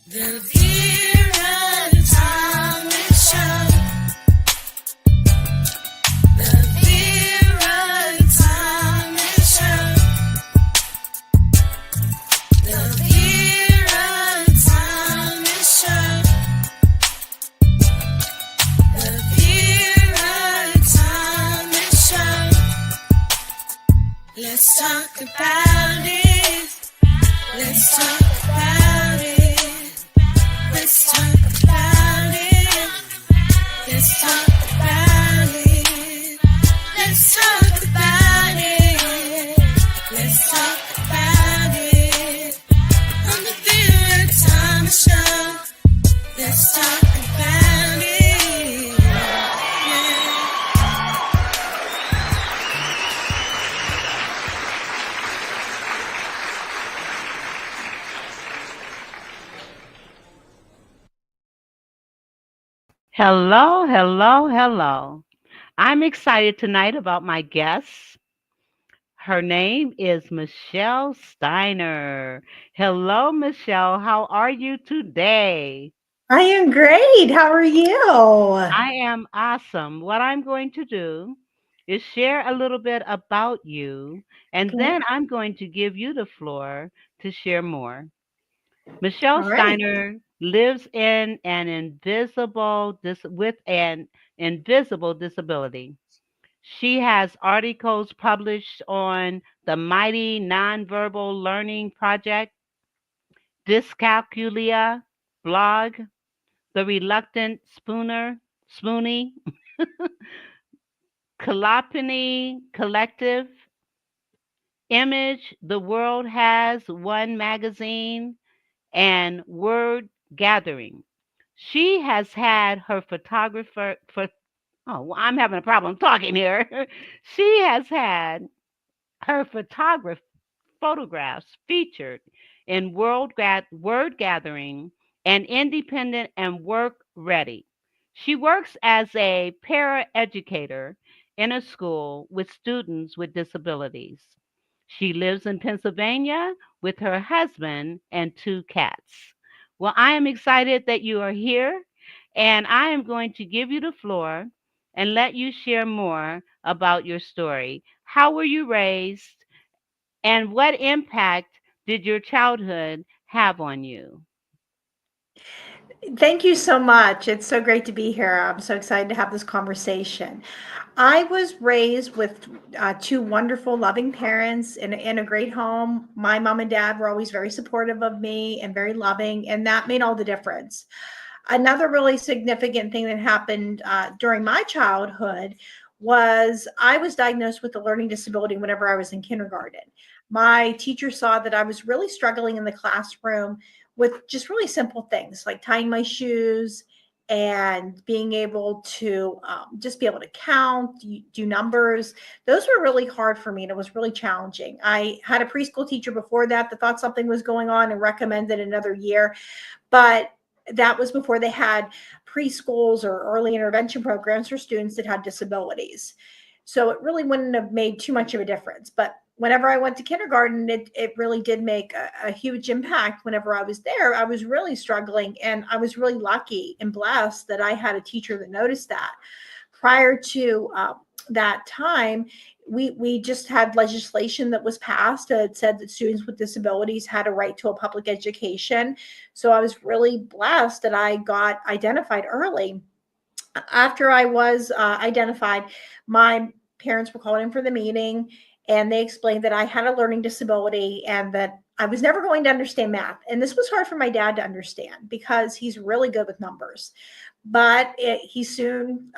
The Vera Thomas Show. The Vera Thomas Show. The Vera Thomas Show. The Vera Thomas Show. Let's talk about it. Let's talk about it. Let's talk about it. Let's talk about it. Let's talk about it. Let's talk about it. On the Vera Thomas Show. Let's talk about it. Yeah. Hello, hello, hello. I'm excited tonight about my guest. Her name is Michelle Steiner. Hello, Michelle. How are you today? I am great. How are you? I am awesome. What I'm going to do is share a little bit about you, and Okay. then I'm going to give you the floor to share more. Michelle All right. Steiner lives in an with an invisible disability. She has articles published on the Mighty Nonverbal Learning Project, Dyscalculia blog, The Reluctant Spoonie, Kalapani Collective, Image, The World Has One magazine, and Word Gathering. She has had her photographer for I'm having a problem talking here. She has had her photographs featured in Word Gathering and Independent and Work Ready. She works as a paraeducator in a school with students with disabilities. She lives in Pennsylvania with her husband and two cats. Well, I am excited that you are here, and I am going to give you the floor and let you share more about your story. How were you raised? And what impact did your childhood have on you? Thank you so much. It's so great to be here. I'm so excited to have this conversation. I was raised with two wonderful, loving parents in a great home. My mom and dad were always very supportive of me and very loving, and that made all the difference. Another really significant thing that happened during my childhood was I was diagnosed with a learning disability whenever I was in kindergarten. My teacher saw that I was really struggling in the classroom with just really simple things like tying my shoes and being able to just be able to count, do numbers. Those were really hard for me and it was really challenging. I had a preschool teacher before that thought something was going on and recommended another year. But that was before they had preschools or early intervention programs for students that had disabilities. So it really wouldn't have made too much of a difference. But whenever I went to kindergarten, it really did make a huge impact. Whenever I was there, I was really struggling. And I was really lucky and blessed that I had a teacher that noticed that. Prior to that time, we just had legislation that was passed that said that students with disabilities had a right to a public education. So I was really blessed that I got identified early. After I was identified, my parents were called in for the meeting and they explained that I had a learning disability and that I was never going to understand math. And this was hard for my dad to understand because he's really good with numbers. But he soon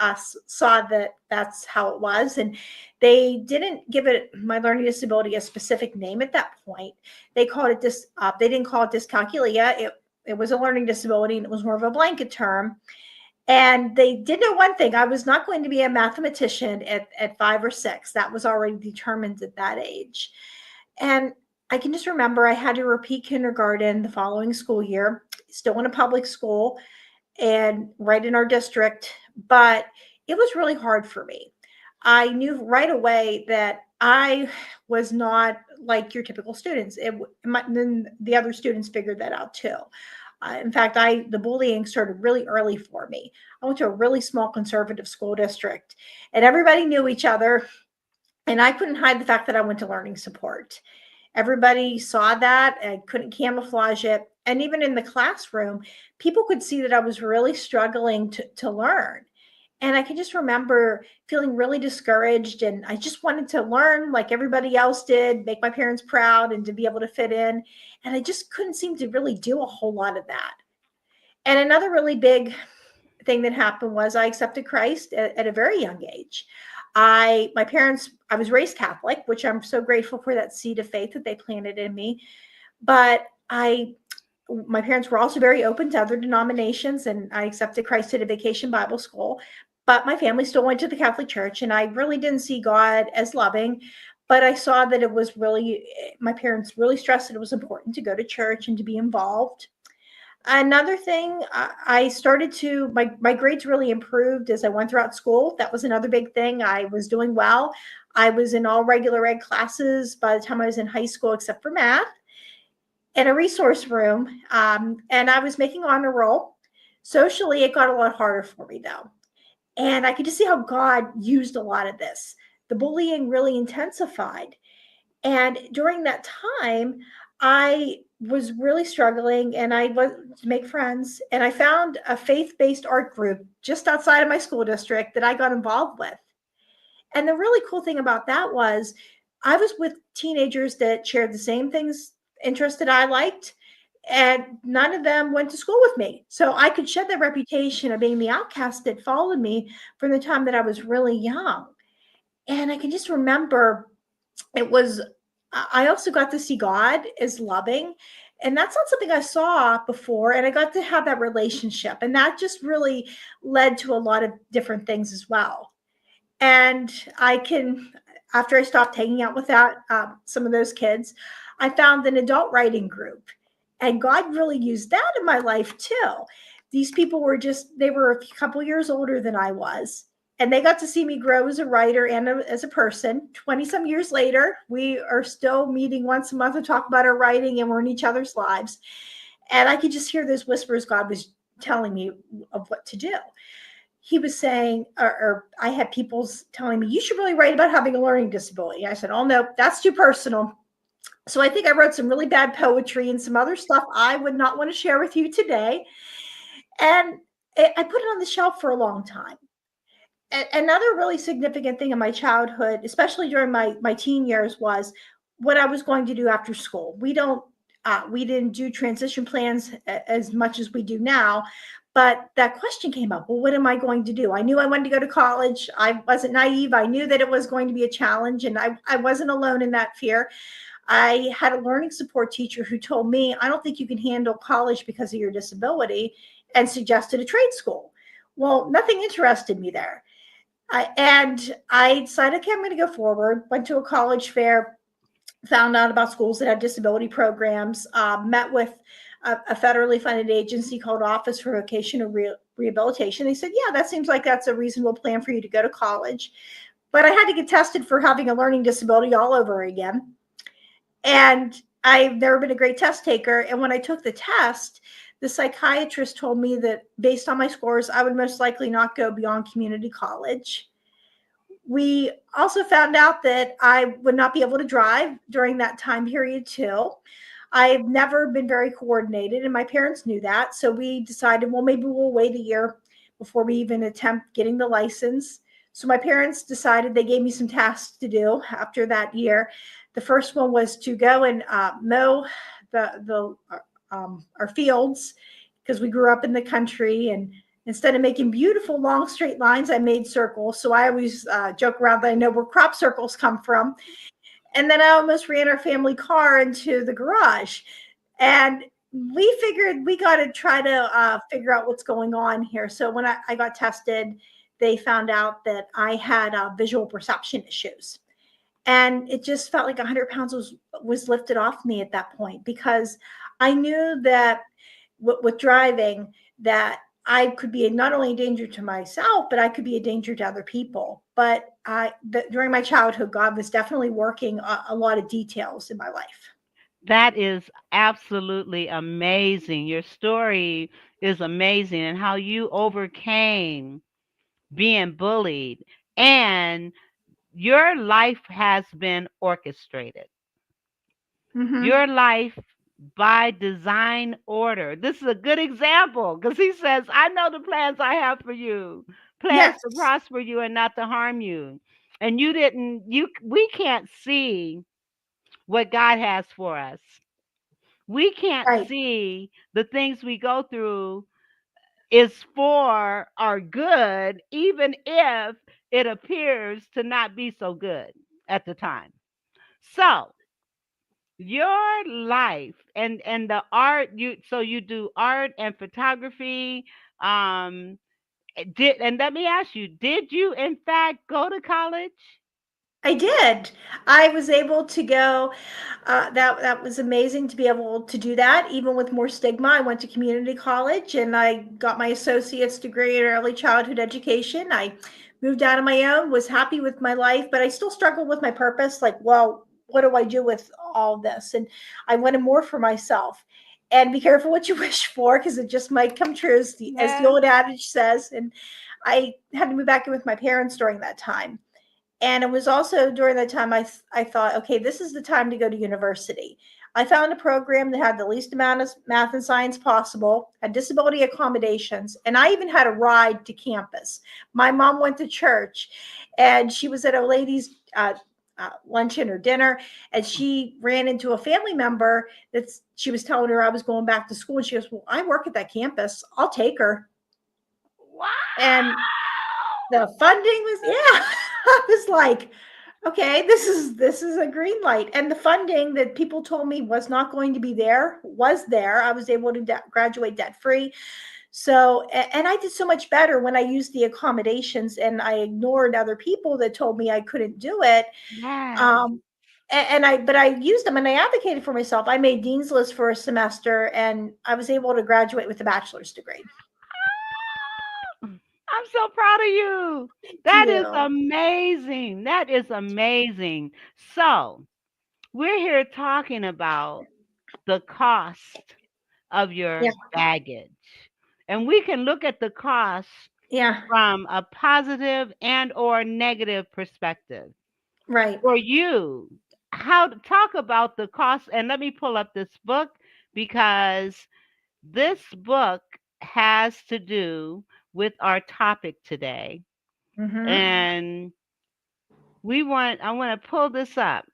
saw that that's how it was. And they didn't give it my learning disability a specific name at that point. They called it they didn't call it dyscalculia. It was a learning disability and it was more of a blanket term. And they did know one thing. I was not going to be a mathematician at 5 or 6. That was already determined at that age. And I can just remember I had to repeat kindergarten the following school year, still in a public school and right in our district. But it was really hard for me. I knew right away that I was not like your typical students. Then the other students figured that out too. In fact, the bullying started really early for me. I went to a really small conservative school district, and everybody knew each other. And I couldn't hide the fact that I went to learning support. Everybody saw that. I couldn't camouflage it. And even in the classroom, people could see that I was really struggling to learn. And I can just remember feeling really discouraged. And I just wanted to learn like everybody else did, make my parents proud and to be able to fit in. And I just couldn't seem to really do a whole lot of that. And another really big thing that happened was I accepted Christ at a very young age. I was raised Catholic, which I'm so grateful for that seed of faith that they planted in me. But my parents were also very open to other denominations, and I accepted Christ at a vacation Bible school. But my family still went to the Catholic Church, and I really didn't see God as loving. But I saw that it was really, my parents really stressed that it was important to go to church and to be involved. Another thing, I started to my grades really improved as I went throughout school. That was another big thing. I was doing well. I was in all regular ed classes by the time I was in high school, except for math, in a resource room, and I was making honor roll. Socially, it got a lot harder for me though, and I could just see how God used a lot of this. The bullying really intensified, and during that time, I was really struggling and I wanted to make friends. And I found a faith based art group just outside of my school district that I got involved with. And the really cool thing about that was I was with teenagers that shared the same things, interests that I liked. And none of them went to school with me. So I could shed that reputation of being the outcast that followed me from the time that I was really young. And I can just remember it was I also got to see God as loving, and that's not something I saw before, and I got to have that relationship, and that just really led to a lot of different things as well. And I can after I stopped hanging out with some of those kids, I found an adult writing group, and God really used that in my life too. These people were they were a couple years older than I was, and they got to see me grow as a writer and as a person. 20 some years later, we are still meeting once a month to talk about our writing, and we're in each other's lives. And I could just hear those whispers God was telling me of what to do. He was saying, or I had people telling me, you should really write about having a learning disability. I said, oh no, that's too personal. So I think I wrote some really bad poetry and some other stuff I would not want to share with you today. And I put it on the shelf for a long time. Another really significant thing in my childhood, especially during my teen years, was what I was going to do after school. We didn't do transition plans as much as we do now, but that question came up. Well, what am I going to do? I knew I wanted to go to college. I wasn't naive. I knew that it was going to be a challenge, and I wasn't alone in that fear. I had a learning support teacher who told me, I don't think you can handle college because of your disability, and suggested a trade school. Well, nothing interested me there. And I decided, okay, I'm going to go forward. Went to a college fair, found out about schools that had disability programs, met with a federally funded agency called Office for Vocational Rehabilitation. They said, yeah, that seems like that's a reasonable plan for you to go to college. But I had to get tested for having a learning disability all over again. And I've never been a great test taker. And when I took the test, the psychiatrist told me that based on my scores, I would most likely not go beyond community college. We also found out that I would not be able to drive during that time period too. I've never been very coordinated, and my parents knew that. So we decided, well, maybe we'll wait a year before we even attempt getting the license. So my parents decided, they gave me some tasks to do after that year. The first one was to go and mow our fields, because we grew up in the country, and instead of making beautiful long straight lines, I made circles. So I always joke around that I know where crop circles come from. And then I almost ran our family car into the garage. And we figured we got to try to figure out what's going on here. So when I got tested, they found out that I had visual perception issues. And it just felt like 100 pounds was lifted off me at that point, because I knew that with driving, that I could be not only a danger to myself, but I could be a danger to other people. But during my childhood, God was definitely working a lot of details in my life. That is absolutely amazing. Your story is amazing, and how you overcame being bullied, and your life has been orchestrated. Mm-hmm. Your life by design order. This is a good example because he says, I know the plans I have for you, plans to Yes. prosper you and not to harm you. And you didn't, we can't see what God has for us. We can't Right. see the things we go through is for our good, even if it appears to not be so good at the time. So, your life and the art, you do art and photography. um did and let me ask you, did you in fact go to college? I did. I was able to go. That was amazing to be able to do that, even with more stigma. I went to community college and I got my associate's degree in early childhood education. I moved out on my own, was happy with my life, but I still struggled with my purpose. Like, well, what do I do with all this? And I wanted more for myself. And be careful what you wish for, because it just might come true, as the Yes. old adage says. And I had to move back in with my parents during that time. And it was also during that time I thought, okay, this is the time to go to university. I found a program that had the least amount of math and science possible, had disability accommodations, and I even had a ride to campus. My mom went to church, and she was at a ladies' luncheon or dinner, and she ran into a family member that's she was telling her I was going back to school, and she goes, "Well, I work at that campus. I'll take her." Wow. And the funding was, yeah. I was like, okay, this is a green light. And the funding that people told me was not going to be there was there. I was able to graduate debt free. So, and I did so much better when I used the accommodations and I ignored other people that told me I couldn't do it. Yes. Um, but I used them and I advocated for myself. I made dean's list for a semester and I was able to graduate with a bachelor's degree. I'm so proud of you. Thank That is you. amazing. That is amazing. So, we're here talking about the cost of your Yeah. baggage. And we can look at the cost Yeah. from a positive and or negative perspective. Right. For you, how to talk about the cost, and let me pull up this book because this book has to do with our topic today. Mm-hmm. And I want to pull this up.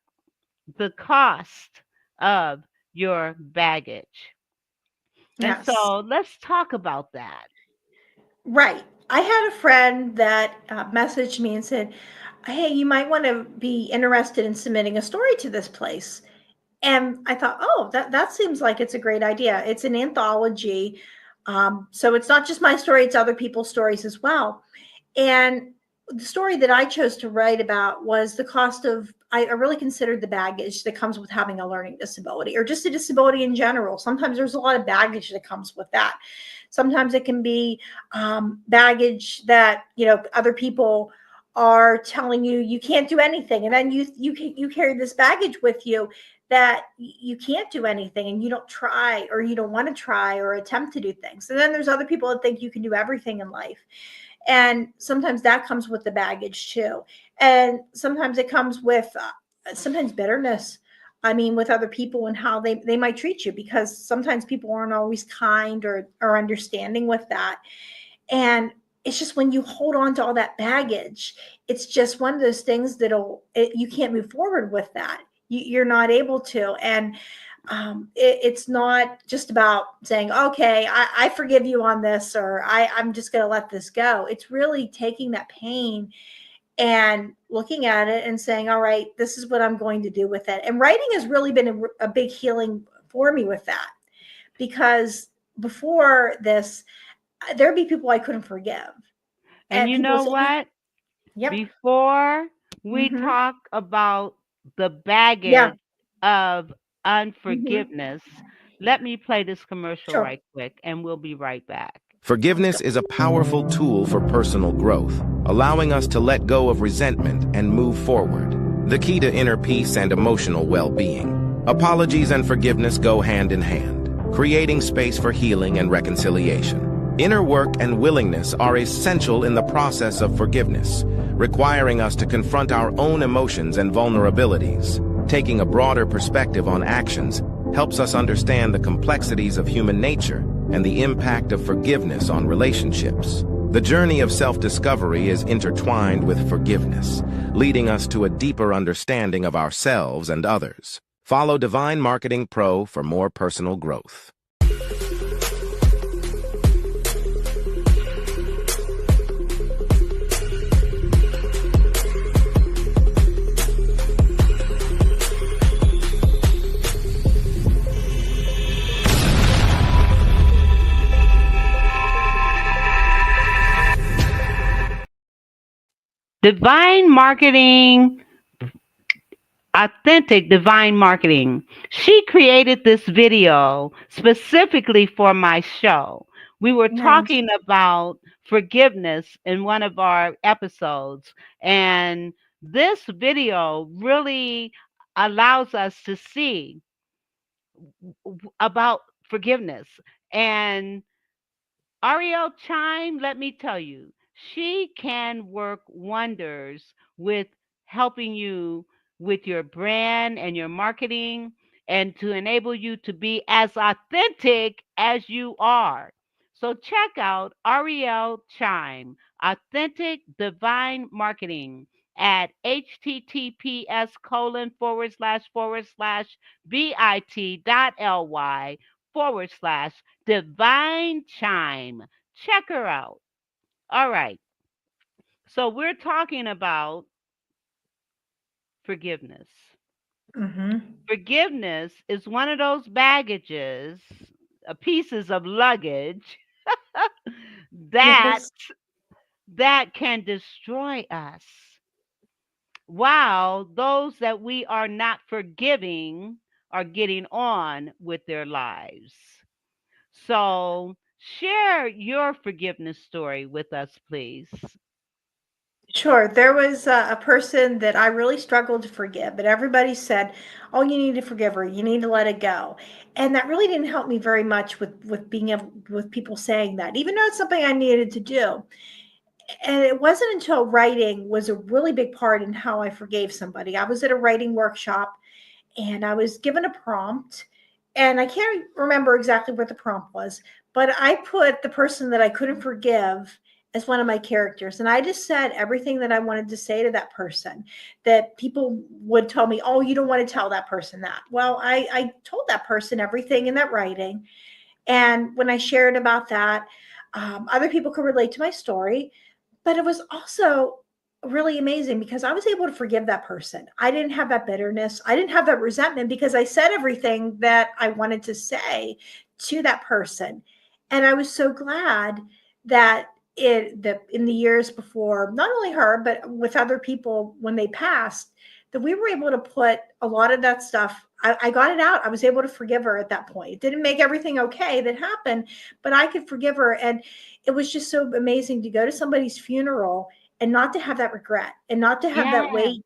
The cost of your baggage. And Yes. so let's talk about that. Right. I had a friend that messaged me and said, "Hey, you might want to be interested in submitting a story to this place." And I thought, oh, that seems like it's a great idea. It's an anthology. So it's not just my story, it's other people's stories as well. And the story that I chose to write about was the cost of, I really considered the baggage that comes with having a learning disability or just a disability in general. Sometimes there's a lot of baggage that comes with that. Sometimes it can be baggage that, other people are telling you you can't do anything. And then you carry this baggage with you that you can't do anything and you don't try or you don't want to try or attempt to do things. And then there's other people that think you can do everything in life. And sometimes that comes with the baggage too. And sometimes it comes with sometimes bitterness. I mean, with other people and how they might treat you, because sometimes people aren't always kind or understanding with that. And it's just when you hold on to all that baggage, it's just one of those things you can't move forward with that. You're not able to. And it's not just about saying, okay, I forgive you on this, or I'm just going to let this go. It's really taking that pain and looking at it and saying, all right, this is what I'm going to do with it. And writing has really been a big healing for me with that, because before this, there'd be people I couldn't forgive. And And you people would know say, "You-" what? Yep. Before we Hmm. talk about the Yeah. baggage of Hmm. unforgiveness, let me play this commercial Sure. right quick and we'll be right back. Sounds Forgiveness good. is a powerful tool for personal growth, allowing us to let go of resentment and move forward. The key to inner peace and emotional well-being. Apologies and forgiveness go hand in hand, creating space for healing and reconciliation. Inner work and willingness are essential in the process of forgiveness, requiring us to confront our own emotions and vulnerabilities. Taking a broader perspective on actions helps us understand the complexities of human nature and the impact of forgiveness on relationships. The journey of self-discovery is intertwined with forgiveness, leading us to a deeper understanding of ourselves and others. Follow Divine Marketing Pro for more personal growth. Divine marketing, authentic divine marketing. She created this video specifically for my show. We were Nice. talking about forgiveness in one of our episodes, and this video really allows us to see about forgiveness. And Ariel Chime, let me tell you, she can work wonders with helping you with your brand and your marketing and to enable you to be as authentic as you are. So check out Ariel Chime, Authentic Divine Marketing at https://bit.ly/divine Chime. Check her out. All right. So we're talking about forgiveness. Mm-hmm. Forgiveness is one of those baggages, pieces of luggage that Yes. that can destroy us. While those that we are not forgiving are getting on with their lives. So share your forgiveness story with us, please. Sure. There was a person that I really struggled to forgive, but everybody said, "Oh, you need to forgive her. You need to let it go," and that really didn't help me very much with being able with people saying that, even though it's something I needed to do. And it wasn't until writing was a really big part in how I forgave somebody. I was at a writing workshop and I was given a prompt, and I can't remember exactly what the prompt was, but I put the person that I couldn't forgive as one of my characters. And I just said everything that I wanted to say to that person that people would tell me, "Oh, you don't want to tell that person that." Well, I told that person everything in that writing. And when I shared about that, other people could relate to my story. But it was also really amazing because I was able to forgive that person. I didn't have that bitterness. I didn't have that resentment because I said everything that I wanted to say to that person. And I was so glad that that in the years before, not only her, but with other people when they passed, that we were able to put a lot of that stuff. I got it out. I was able to forgive her at that point. It didn't make everything okay that happened, but I could forgive her. And it was just so amazing to go to somebody's funeral and not to have that regret and not to have that Yeah. weight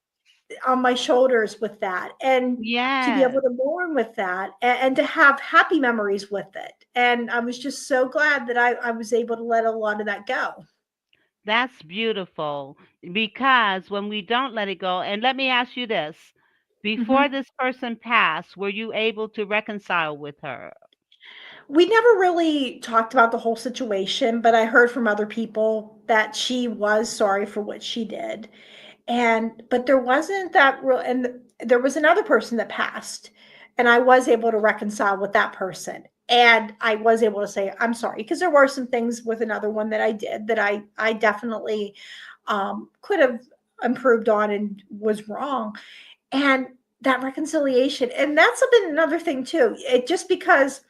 on my shoulders with that, and to be able Yes. to mourn with that, and to have happy memories with it. And I was just so glad that I was able to let a lot of that go. That's beautiful because when we don't let it go, and let me ask you this, before Mhm. this person passed, were you able to reconcile with her? We never really talked about the whole situation, but I heard from other people that she was sorry for what she did. And but there wasn't that real, and there was another person that passed, and I was able to reconcile with that person. And I was able to say, "I'm sorry," because there were some things with another one that I did that I definitely could have improved on and was wrong. And that reconciliation, and that's been another thing too. It just because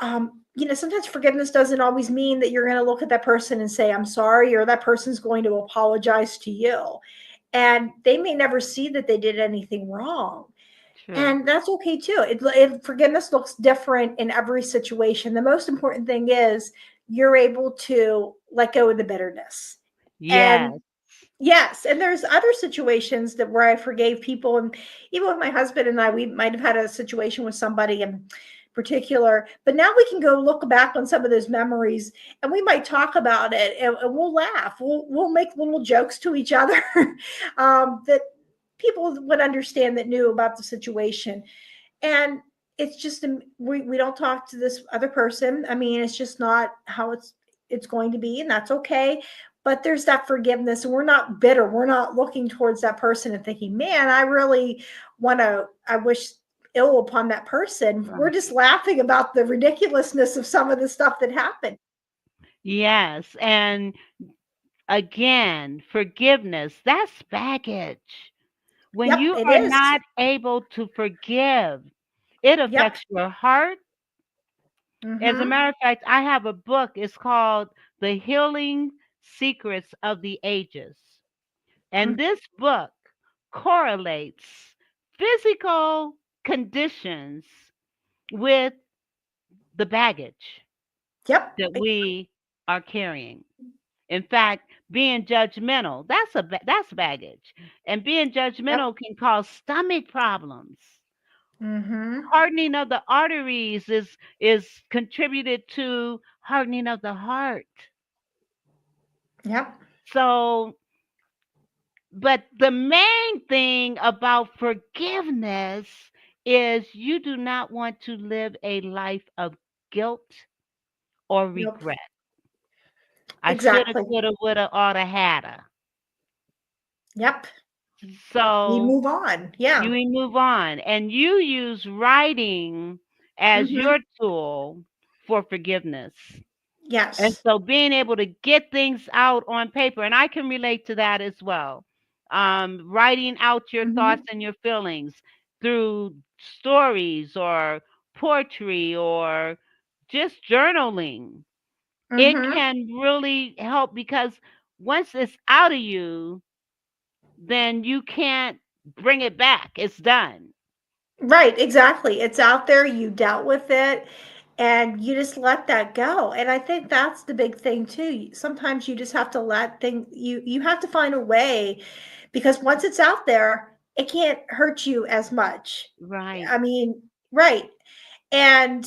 sometimes forgiveness doesn't always mean that you're going to look at that person and say, "I'm sorry," or that person's going to apologize to you. And they may never see that they did anything wrong. True. And that's okay too. Forgiveness looks different in every situation. The most important thing is you're able to let go of the bitterness. Yes. And Yes, and there's other situations that where I forgave people, and even with my husband and I, we might have had a situation with somebody in particular, but now we can go look back on some of those memories, and we might talk about it, and we'll laugh. We'll make little jokes to each other that people would understand that knew about the situation, and it's just we don't talk to this other person. I mean, it's just not how it's going to be, and that's okay. But there's that forgiveness, and we're not bitter. We're not looking towards that person and thinking, man, I really want to, I wish ill upon that person. We're Right. just laughing about the ridiculousness of some of the stuff that happened. Yes. And again, forgiveness, that's baggage. When Yep, you it are is. not able to forgive, it Yep. affects your heart. As a Mm-hmm. matter of fact, I have a book. It's called The Healing Secrets of the Ages. And this book correlates physical conditions with the baggage Yep. that we are carrying. In fact, being judgmental, that's baggage. And being Yep. judgmental can cause stomach problems. Mm-hmm. Hardening of the arteries is contributed to hardening of the heart. Yep. So, but the main thing about forgiveness is you do not want to live a life of guilt or Yep. regret. I shoulda, Exactly. coulda, woulda, oughta, hadda. Yep. We So move on. you Yeah. move on, and you use writing as Mm-hmm. your tool for forgiveness. And Yes. so being able to get things out on paper, and I can relate to that as well. Writing out your thoughts Mm-hmm. and your feelings through stories or poetry or just journaling, it Mm-hmm. can really help because once it's out of you, then you can't bring it back. It's done. Right, exactly. It's out there, you dealt with it, and you just let that go. And I think that's the big thing too. Sometimes you just have to let things you have to find a way because once it's out there, it can't hurt you as much. Right. I mean, right. And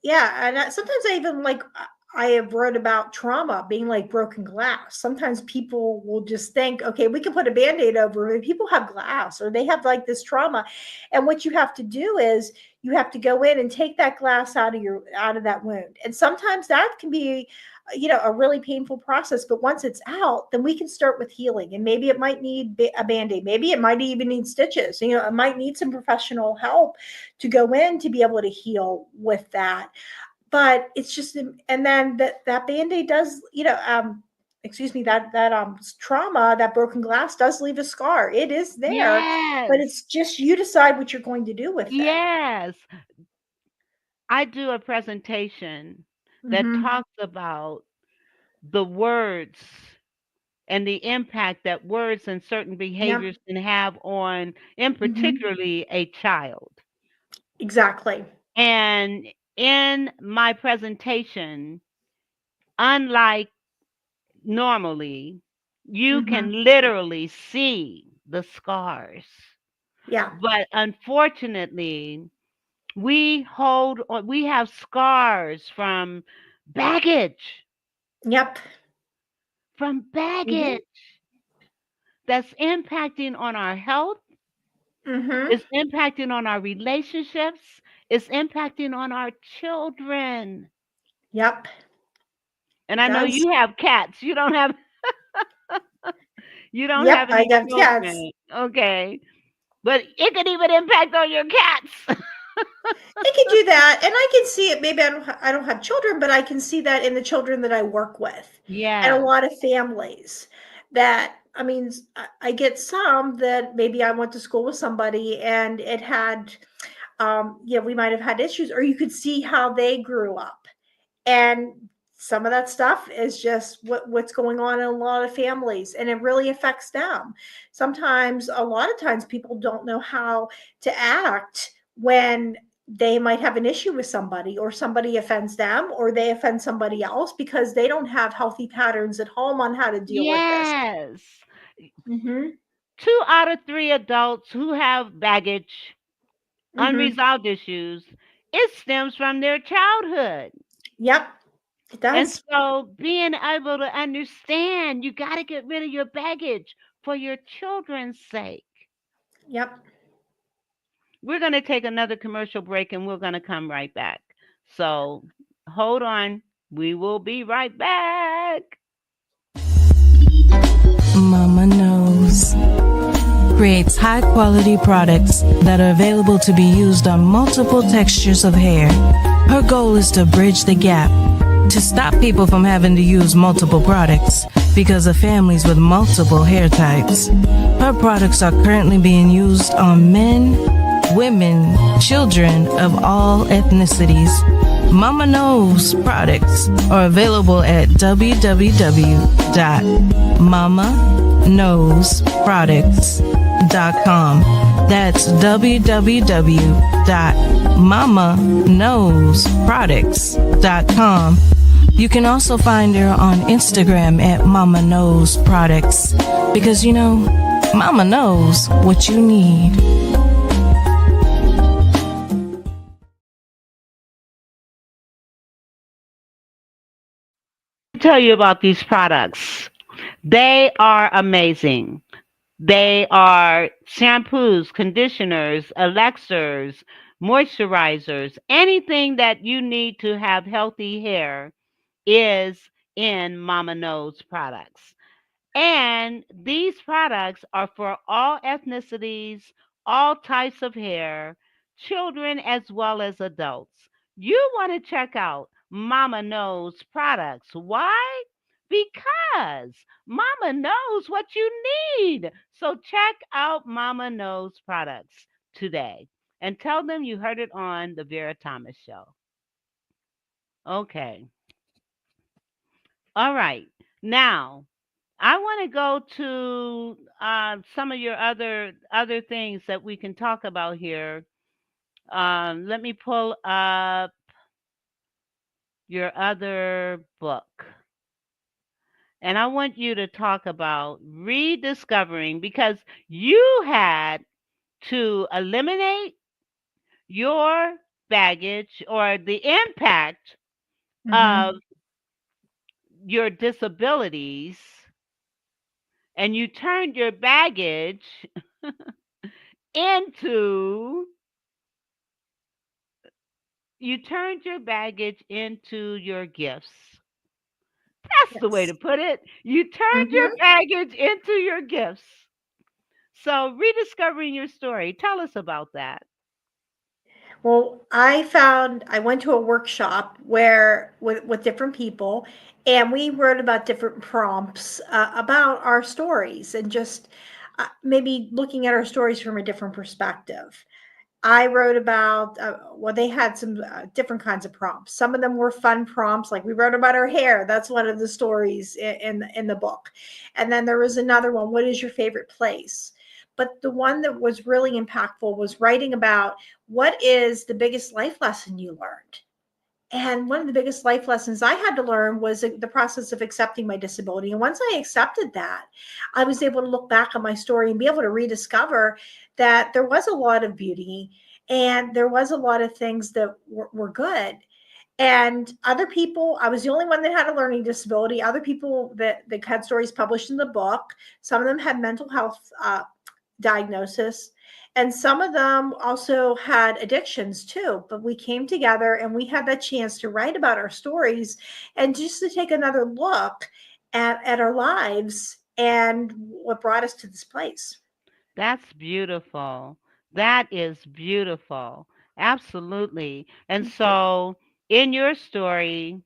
yeah, and sometimes I even like I have read about trauma being like broken glass. Sometimes people will just think, okay, we can put a band-aid over it. People have glass or they have like this trauma. And what you have to do is you have to go in and take that glass out of that wound. And sometimes that can be a really painful process, but once it's out, then we can start with healing. And maybe it might need a band-aid. Maybe it might even need stitches. It might need some professional help to go in to be able to heal with that. But it's just, and then that band-aid does, excuse me, that trauma, that broken glass does leave a scar. It is there, but Yes. it's just you decide what you're going to do with it. Yes. I do a presentation that Mm-hmm. talks about the words and the impact that words and certain Yeah. behaviors can have on, in Mm-hmm. particularly, a child. Exactly. And in my presentation, unlike normally, you Mm-hmm. can literally see the scars. Yeah. But unfortunately, we have scars baggage, Yep. from We do. baggage that's impacting on our health, Mm-hmm. it's impacting on our relationships, it's impacting on our children. Yep. And It I know does. you have cats. You don't Yep. have I any got cats. children. Okay. But it could even impact on your cats. I can do that, and I can see it. Maybe I don't have children, but I can see that in the children that I work with, and a Yes. lot of families that I mean, I get some that maybe I went to school with somebody and it had, we might have had issues, or you could see how they grew up, and some of that stuff is just what's going on in a lot of families, and it really affects them. Sometimes, a lot of times, people don't know how to act when they might have an issue with somebody, or somebody offends them, or they offend somebody else because they don't have healthy patterns at home on how to deal with this. Yes. Mm-hmm. 2 out of 3 adults who have baggage, Mm-hmm. unresolved issues, it stems from their childhood. Yep, it And does. so being able to understand, you got to get rid of your baggage for your children's sake. Yep. We're going to take another commercial break and we're going to come right back. So hold on. We will be right back. Mama Knows creates high quality products that are available to be used on multiple textures of hair. Her goal is to bridge the gap to stop people from having to use multiple products because of families with multiple hair types. Her products are currently being used on men, women, children of all ethnicities. Mama Knows products are available at www.mamaknowsproducts.com. That's www.mamaknowsproducts.com. You can also find her on Instagram at Mama Knows Products because, you know, Mama knows what you need. Tell you about these products. They are amazing. They are shampoos, conditioners, elixirs, moisturizers, anything that you need to have healthy hair is in Mama Knows products. And these products are for all ethnicities, all types of hair, children as well as adults. You want to check out Mama Knows products. Why? Because Mama knows what you need. So check out Mama Knows products today and tell them you heard it on the Vera Thomas show. Okay. All right. Now, I want to go to some of your other things that we can talk about here. Let me pull up your other book, and I want you to talk about rediscovering because you had to eliminate your baggage or the impact Mm-hmm. of your disabilities, and into you turned your baggage into your gifts. That's the way Yes. to put it. You turned your Mm-hmm. baggage into your gifts. So, rediscovering your story. Tell us about that. Well, I went to a workshop where with different people, and we wrote about different prompts about our stories and just maybe looking at our stories from a different perspective. I wrote about, well, they had some different kinds of prompts. Some of them were fun prompts, like we wrote about our hair. That's one of the stories in the book. And then there was another one, what is your favorite place? But the one that was really impactful was writing about what is the biggest life lesson you learned. And one of the biggest life lessons I had to learn was the process of accepting my disability. And once I accepted that, I was able to look back on my story and be able to rediscover that there was a lot of beauty and there was a lot of things that were good. And other people, I was the only one that had a learning disability. Other people that had stories published in the book, some of them had mental health diagnosis. And some of them also had addictions too. But we came together and we had that chance to write about our stories and just to take another look at our lives and what brought us to this place. That's beautiful. That is beautiful. Absolutely. And so, in your story,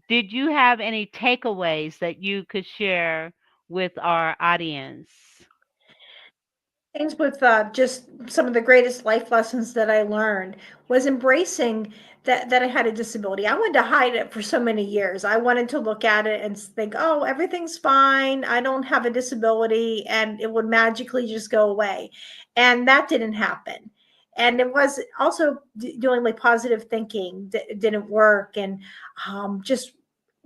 did you have any takeaways that you could share with our audience? Things with just some of the greatest life lessons that I learned was embracing that I had a disability. I wanted to hide it for so many years. I wanted to look at it and think, oh, everything's fine. I don't have a disability, and it would magically just go away. And that didn't happen. And it was also doing like positive thinking didn't work, and just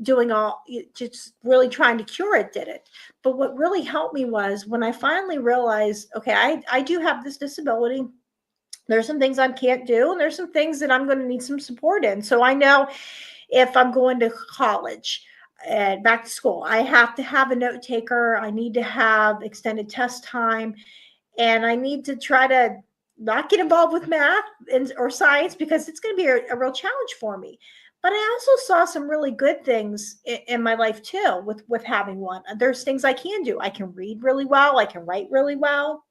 doing all, just really trying to cure it, did it. But what really helped me was when I finally realized, okay, I do have this disability. There's some things I can't do, and there's some things that I'm going to need some support in. So I know if I'm going to college and back to school, I have to have a note taker. I need to have extended test time, and I need to try to not get involved with math and or science because it's going to be a real challenge for me. But I also saw some really good things in my life too with having one. There's things I can do. I can read really well. I can write really well,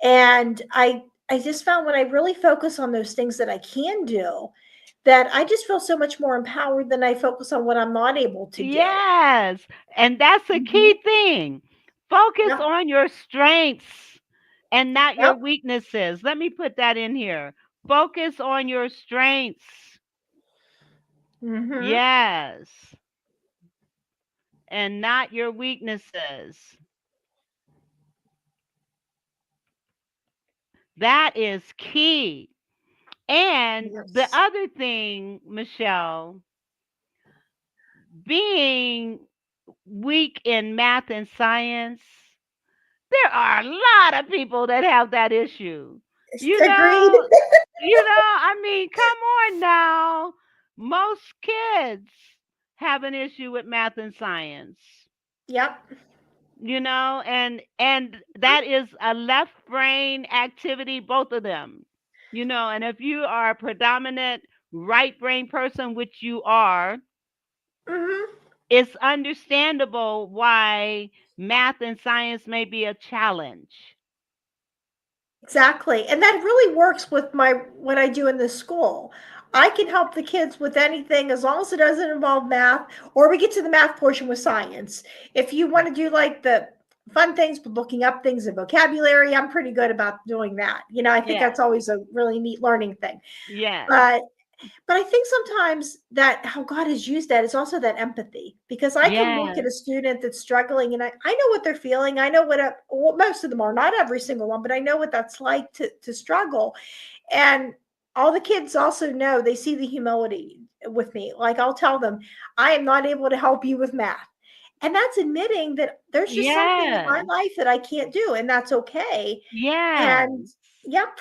and I just found when I really focus on those things that I can do, that I just feel so much more empowered than I focus on what I'm not able to do. Yes. And that's a Mhm. key thing. Focus Yep. on your strengths and not your Yep. weaknesses. Let me put that in here. Focus on your strengths. Hmm. Yes. And not your weaknesses. That is key. And the Yes. other thing, Michelle, being weak in math and science, there are a lot of people that have that issue. You Agreed. know, I mean, come on now. Most kids have an issue with math and science. Yep. And that is a left brain activity, both of them. And if you are a predominant right brain person, which you are, Hmm. it's understandable why math and science may be a challenge. Exactly. And that really works with my what I do in the school. I can help the kids with anything as long as it doesn't involve math, or we get to the math portion with science. If you want to do like the fun things with looking up things in vocabulary, I'm pretty good about doing that. I think Yes. that's always a really neat learning thing. Yes. But I think sometimes that how God has used that is also that empathy, because I can look at Yes. a student that's struggling, and I know what they're feeling. I know what most of them are, not every single one, but I know what that's like to struggle. And all the kids also know, they see the humility with me. Like I'll tell them, I am not able to help you with math. And that's admitting that there's just something in my Yes. life that I can't do, and that's okay. And Yes. yep,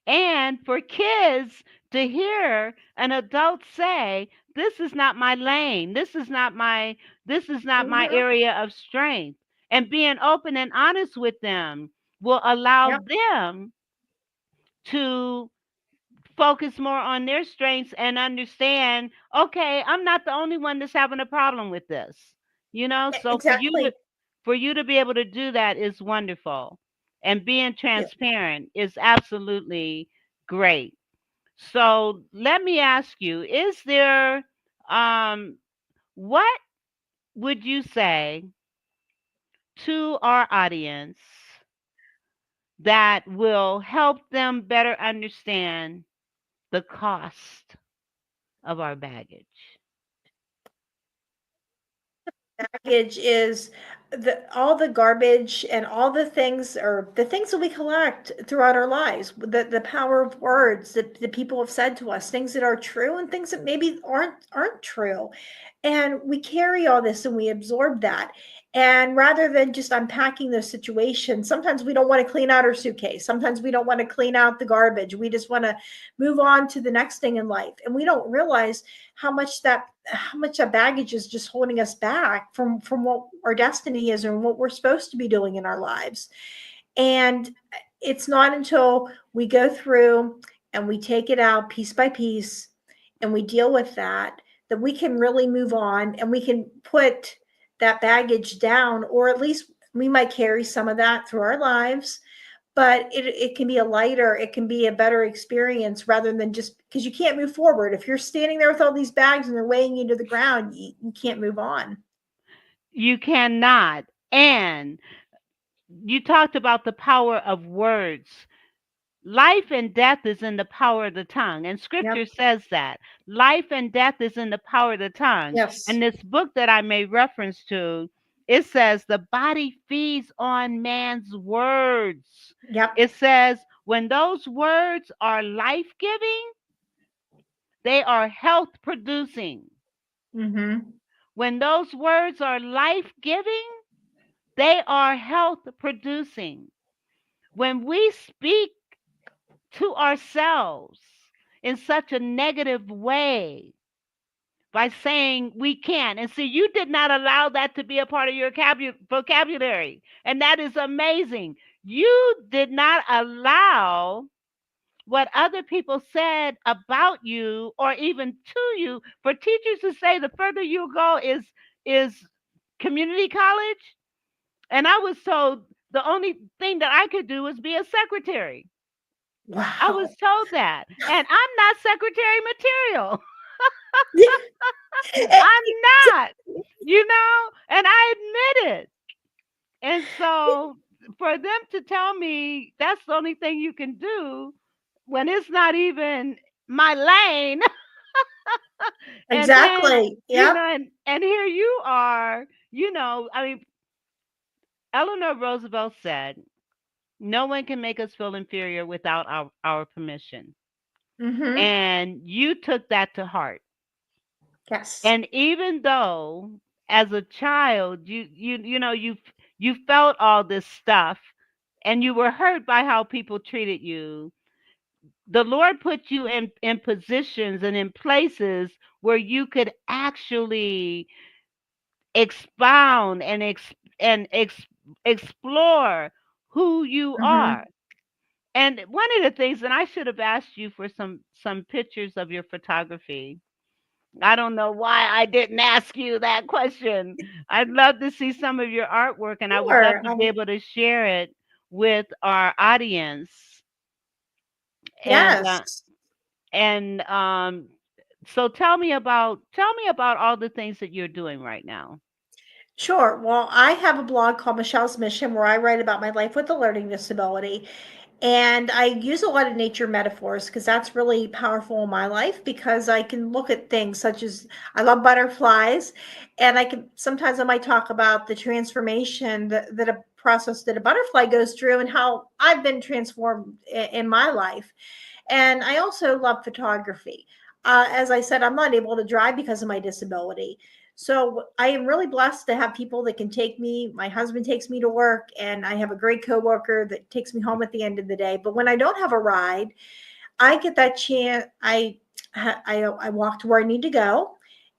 And for kids to hear an adult say, "This is not my lane. This is not my mhm, area of strength." And being open and honest with them will allow yep, them to focus more on their strengths and understand, okay, I'm not the only one that's having a problem with this. So for you to exactly. for you to be able to do that is wonderful. And being transparent is absolutely great. So let me ask you, is there what would you say to our audience that will help them better understand the cost of our baggage? Baggage is all the garbage and all the things, or the things that we collect throughout our lives, the power of words that the people have said to us, things that are true and things that maybe aren't true. And we carry all this and we absorb that. And rather than just unpacking those situations, sometimes we don't want to clean out our suitcase. Sometimes we don't want to clean out the garbage. We just want to move on to the next thing in life. And we don't realize how much that baggage is just holding us back from what our destiny is and what we're supposed to be doing in our lives. And it's not until we go through and we take it out piece by piece and we deal with that we can really move on, and we can put that baggage down, or at least we might carry some of that through our lives, but it can be a lighter, it can be a better experience, rather than just because you can't move forward. If you're standing there with all these bags and they're weighing you to the ground, you can't move on. You cannot. And you talked about the power of words. Life and death is in the power of the tongue. And Yep. scripture says that life and death is in the power of the tongue. Yes. And this book that I made reference to, it says the body feeds on man's words. Yep. It says when those words are life giving, they are health producing. Mm-hmm. When those words are life giving, they are health producing. When we speak to ourselves in such a negative way by saying we can, and see, you did not allow that to be a part of your vocabulary, and that is amazing. You did not allow what other people said about you or even to you. For teachers to say the further you go is community college, and I was told the only thing that I could do was be a secretary. I was Wow. told that, and I'm not secretary material. Eh, I'm not, and I admit it. And so for them to tell me that's the only thing you can do when it's not even my lane, and then, exactly. Yep. and here you are, I mean, Eleanor Roosevelt said, no one can make us feel inferior without our permission. Mm-hmm. And you took that to heart. Yes. And even though as a child you felt all this stuff and you were hurt by how people treated you, the Lord put you in positions and in places where you could actually expound and explore who you Mm-hmm. are. And one of the things, and I should have asked you for some pictures of your photography. I don't know why I didn't ask you that question. I'd love to see some of your artwork, and I would love Sure. to be able to share it with our audience. And Yes. so tell me about all the things that you're doing right now. Sure. Well, I have a blog called Michelle's Mission where I write about my life with a learning disability. And I use a lot of nature metaphors because that's really powerful in my life because I can look at things such as I love butterflies. And I can sometimes I might talk about the transformation that a process that a butterfly goes through and how I've been transformed in my life. And I also love photography. As I said, I'm not able to drive because of my disability. So I am really blessed to have people that can take me. My husband takes me to work, and I have a great coworker that takes me home at the end of the day. But when I don't have a ride, I get that chance. I walk to where I need to go,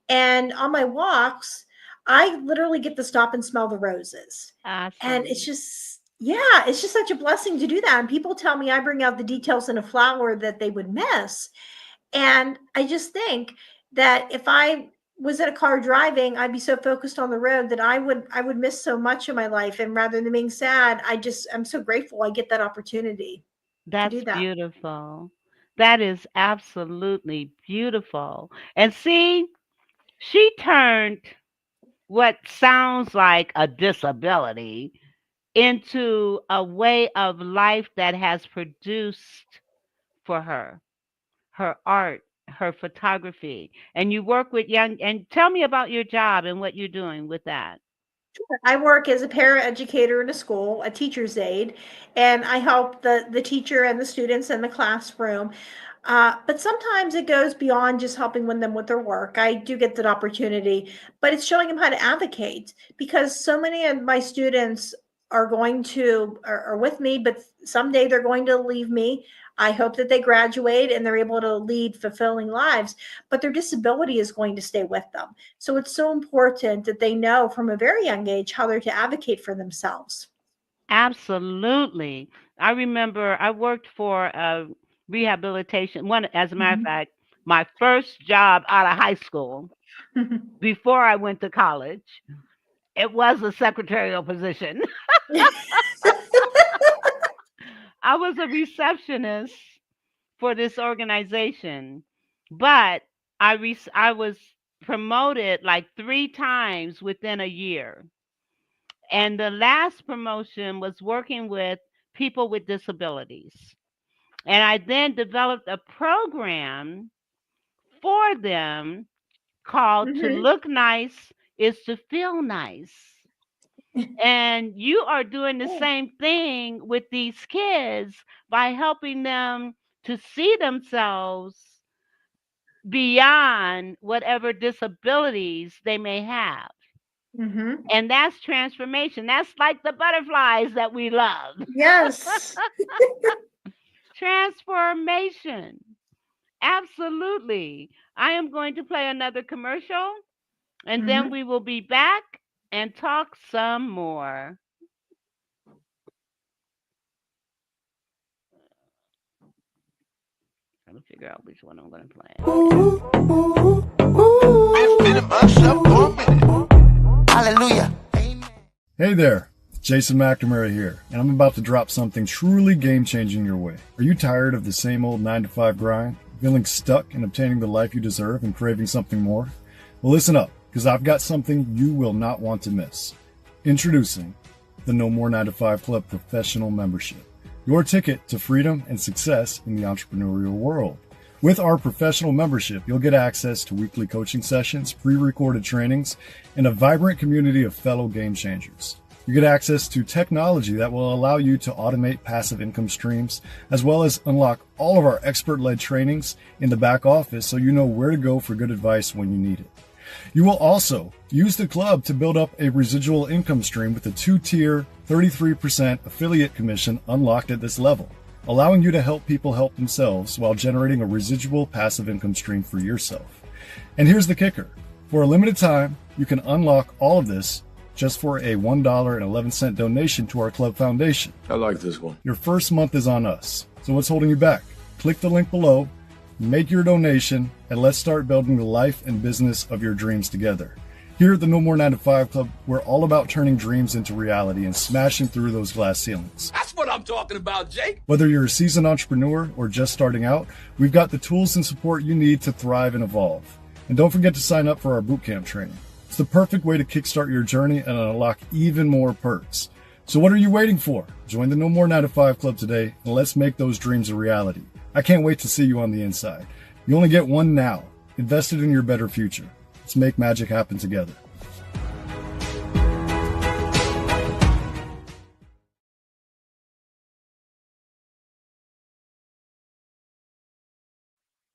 and on my walks, I literally get to stop and smell the roses. And it's Awesome. just, yeah, it's just such a blessing to do that. And people tell me I bring out the details in a flower that they would miss. And I just think that if I was in a car driving, I'd be so focused on the road that I would miss so much of my life. And rather than being sad, I'm so grateful I get that opportunity to do That's that. beautiful. That is absolutely beautiful. And see, she turned what sounds like a disability into a way of life that has produced for her art, her photography. And you work with young, and tell me about your job and what you're doing with that. I work as a paraeducator in a school, a teacher's aide, and I help the teacher and the students in the classroom. But sometimes it goes beyond just helping them with their work. I do get that opportunity, but it's showing them how to advocate because so many of my students are going to are with me, but someday they're going to leave me. I hope that they graduate and they're able to lead fulfilling lives, but their disability is going to stay with them. So it's so important that they know from a very young age how they're to advocate for themselves. Absolutely. I remember I worked for a rehabilitation one, as a matter of Mhm. fact, my first job out of high school before I went to college. It was a secretarial position. I was a receptionist for this organization, but I was promoted like 3 times within a year. And the last promotion was working with people with disabilities. And I then developed a program for them called To Mhm. Look Nice is to Feel Nice. And you are doing the Oh, same thing with these kids by helping them to see themselves beyond whatever disabilities they may have. Mm-hmm. And that's transformation. That's like the butterflies that we love. Yes. Transformation. Absolutely. I am going to play another commercial and then Mm-hmm. we will be back and talk some more. Trying to figure out which one I'm going to play. Hallelujah. Hey there, Jason McNamara here, and I'm about to drop something truly game-changing your way. Are you tired of the same old 9-to-5 grind? Feeling stuck in obtaining the life you deserve and craving something more? Well, listen up, because I've got something you will not want to miss. Introducing the No More 9-to-5 Club Professional Membership, your ticket to freedom and success in the entrepreneurial world. With our professional membership, you'll get access to weekly coaching sessions, pre-recorded trainings, and a vibrant community of fellow game changers. You get access to technology that will allow you to automate passive income streams, as well as unlock all of our expert-led trainings in the back office so you know where to go for good advice when you need it. You will also use the club to build up a residual income stream with a 2-tier 33% affiliate commission unlocked at this level, allowing you to help people help themselves while generating a residual passive income stream for yourself. And here's the kicker. For a limited time, you can unlock all of this just for a $1.11 donation to our club foundation. I like this one. Your first month is on us. So what's holding you back? Click the link below, make your donation, and let's start building the life and business of your dreams together. Here at the No More 9-to-5 Club, we're all about turning dreams into reality and smashing through those glass ceilings. That's what I'm talking about, Jake. Whether you're a seasoned entrepreneur or just starting out, we've got the tools and support you need to thrive and evolve. And don't forget to sign up for our bootcamp training. It's the perfect way to kickstart your journey and unlock even more perks. So what are you waiting for? Join the No More 9-to-5 Club today and let's make those dreams a reality. I can't wait to see you on the inside. You only get one now. Invest it in your better future. Let's make magic happen together.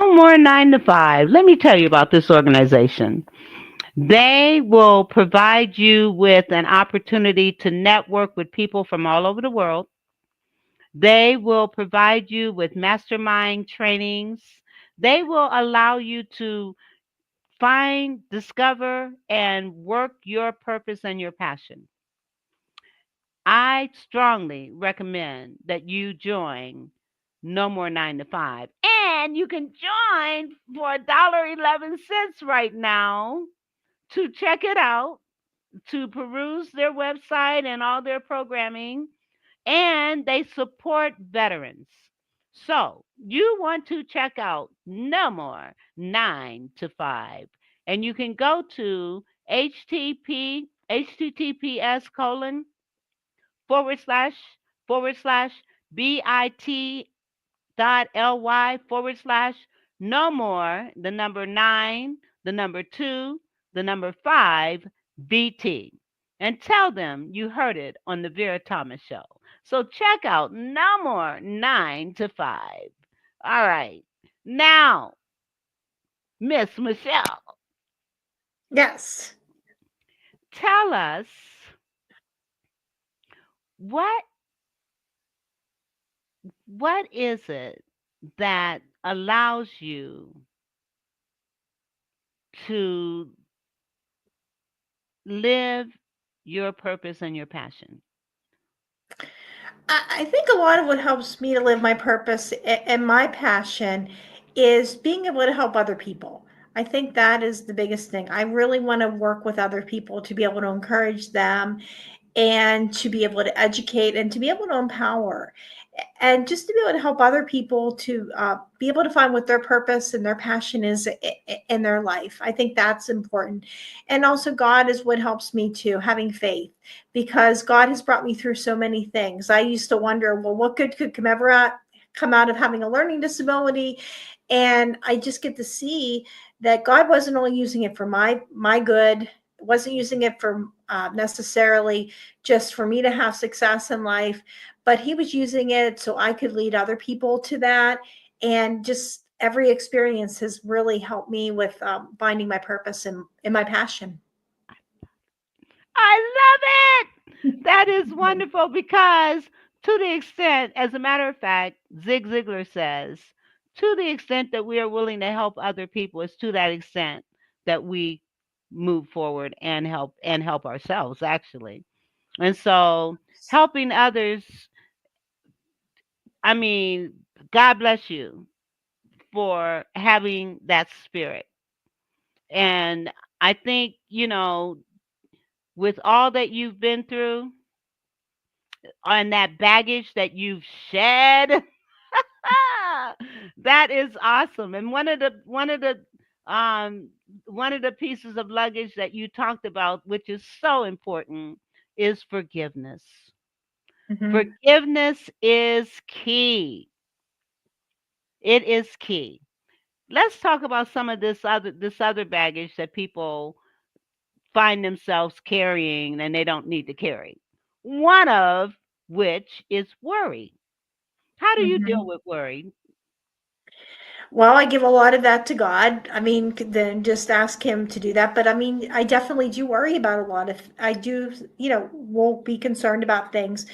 No more 9 to 5. Let me tell you about this organization. They will provide you with an opportunity to network with people from all over the world. They will provide you with mastermind trainings. They will allow you to find, discover, and work your purpose and your passion. I strongly recommend that you join No More 9 to 5. And you can join for $1.11 right now to check it out, to peruse their website and all their programming, and they support veterans. So you want to check out No More 9 to 5, and you can go to https colon / bit.ly / no more the number 9 the number 2 the number 5 BT, and tell them you heard it on the Vera Thomas show. So check out No More 9 to 5. All right. Now, Miss Michelle, Yes. tell us what is it that allows you to live your purpose and your passion? I think a lot of what helps me to live my purpose and my passion is being able to help other people. I think that is the biggest thing. I really want to work with other people to be able to encourage them and to be able to educate and to be able to empower and just to be able to help other people to be able to find what their purpose and their passion is in their life. I think that's important. And also God is what helps me too, having faith, because God has brought me through so many things. I used to wonder, well, what good could come out of having a learning disability? And I just get to see that God wasn't only using it for my good, wasn't using it for necessarily just for me to have success in life, but he was using it so I could lead other people to that. And just every experience has really helped me with finding my purpose and my passion. I love it. That is wonderful because, to the extent, as a matter of fact, Zig Ziglar says, to the extent that we are willing to help other people, is to that extent that we move forward and help ourselves actually. And so, helping others, I mean, God bless you for having that spirit. And I think, with all that you've been through and that baggage that you've shed, that is awesome. And um one of the pieces of luggage that you talked about, which is so important, is forgiveness. Hmm. Forgiveness is key. It is key. Let's talk about some of this other baggage that people find themselves carrying and they don't need to carry. One of which is worry. How do you deal Hmm. with worry? Well, I give a lot of that to God. I mean, then just ask Him to do that. But I mean, I definitely do worry about a lot of, I do, will be concerned about things.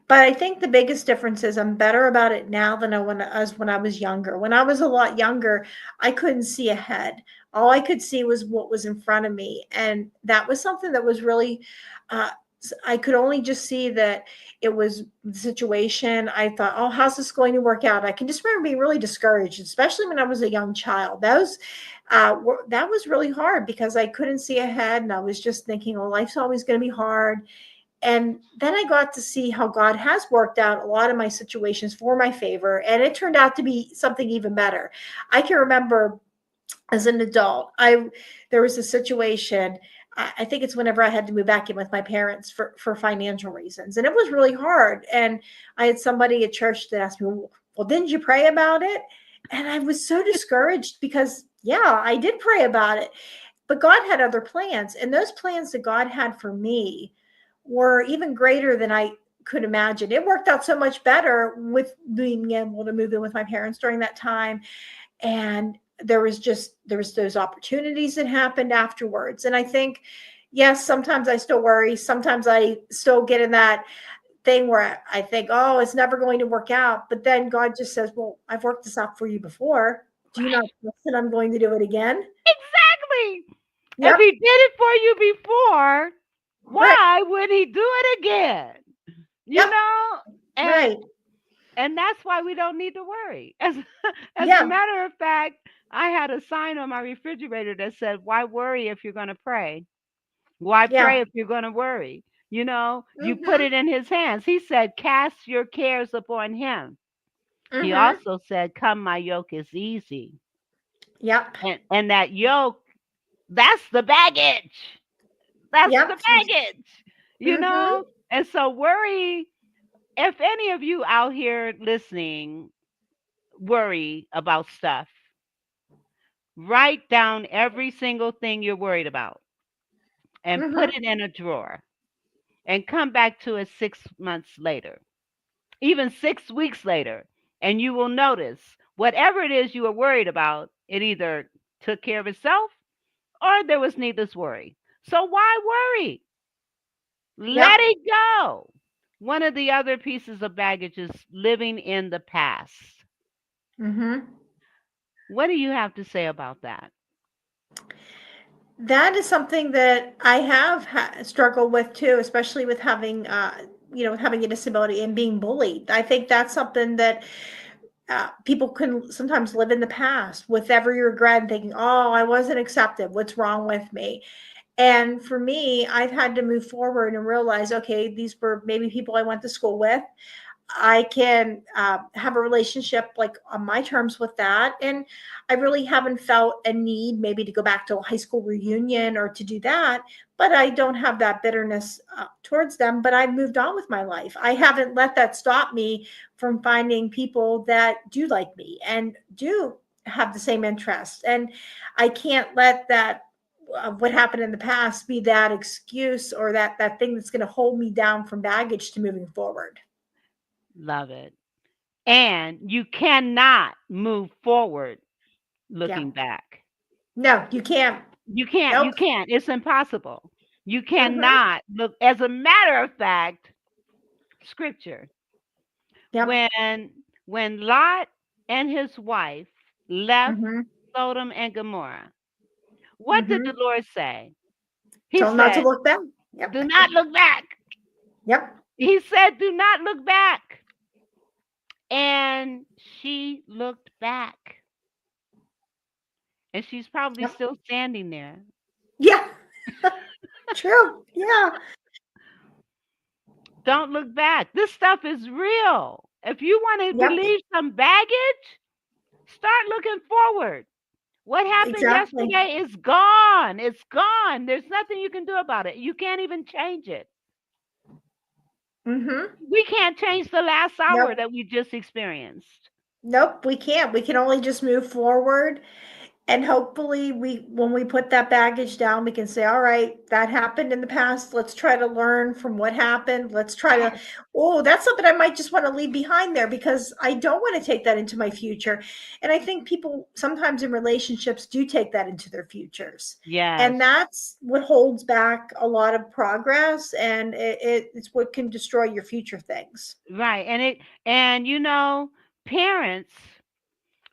But I think the biggest difference is I'm better about it now than when I was younger. When I was a lot younger, I couldn't see ahead. All I could see was what was in front of me. And that was something that was really, uh, I could only just see that it was the situation. I thought, oh, how's this going to work out? I can just remember being really discouraged, especially when I was a young child. That was really hard because I couldn't see ahead, and I was just thinking, oh, life's always going to be hard. And then I got to see how God has worked out a lot of my situations for my favor, and it turned out to be something even better. I can remember as an adult, I there was a situation. I think it's whenever I had to move back in with my parents for financial reasons, and it was really hard. And I had somebody at church that asked me, "Well, didn't you pray about it?" And I was so discouraged because, yeah, I did pray about it, but God had other plans, and those plans that God had for me were even greater than I could imagine. It worked out so much better with being able to move in with my parents during that time, and there was those opportunities that happened afterwards. And I think, yes, sometimes I still worry, sometimes I still get in that thing where I think, oh, it's never going to work out, but then God just says, well, I've worked this out for you before. Do you not Right. trust that I'm going to do it again? Exactly. If Yep. he did it for you before, Right. why would he do it again? You Yep. know? And Right. and that's why we don't need to worry. As a Yeah. matter of fact, I had a sign on my refrigerator that said, "Why worry if you're going to pray? Why Yeah. pray if you're going to worry?" You put Mhm. it in his hands. He said, "Cast your cares upon him." He Mhm. also said, "Come, my yoke is easy." Yep. And that yoke, that's the baggage. That's the Yep. baggage, you Mhm. know? And so worry, if any of you out here listening worry about stuff, write down every single thing you're worried about and put Mhm. it in a drawer and come back to it 6 months later, even 6 weeks later, and you will notice whatever it is you were worried about, it either took care of itself or there was needless worry. So why worry? Let Yep. it go. One of the other pieces of baggage is living in the past. Mhm. What do you have to say about that? That is something that I have struggled with too, especially with having, with having a disability and being bullied. I think that's something that people can sometimes live in the past with every regret and thinking, "Oh, I wasn't accepted. What's wrong with me?" And for me, I've had to move forward and realize, okay, these were maybe people I went to school with. I can have a relationship like on my terms with that. And I really haven't felt a need maybe to go back to a high school reunion or to do that. But I don't have that bitterness towards them. But I've moved on with my life. I haven't let that stop me from finding people that do like me and do have the same interests. And I can't let that what happened in the past be that excuse or that thing that's going to hold me down from baggage to moving forward. Love it. And you cannot move forward. Yeah. looking back. No, you can't. You can't. Nope. You can't. It's impossible. You Mhm. cannot look. As a matter of fact, scripture, Yep. when Lot and his wife left Mhm. Sodom and Gomorrah, what did the Mhm. Lord say? He Tell them not to said, look back. "Do Yep. not look back." Yep. He said, "Do not look back." And she looked back, and she's probably Yep. still standing there. Yeah. True. Yeah. Don't look back. This stuff is real. If you want to Yep. relieve some baggage, start looking forward. What happened Exactly. yesterday is gone. It's gone. There's nothing you can do about it. You can't even change it. Mhm. We can't change the last hour Nope. that we just experienced. Nope, we can't. We can only just move forward. And hopefully we when we put that baggage down, we can say, all right, that happened in the past. Let's try to learn from what happened. Let's try to, oh, that's something I might just want to leave behind there because I don't want to take that into my future. And I think people sometimes in relationships do take that into their futures. Yes, And that's what holds back a lot of progress and it's what can destroy your future things. right. And parents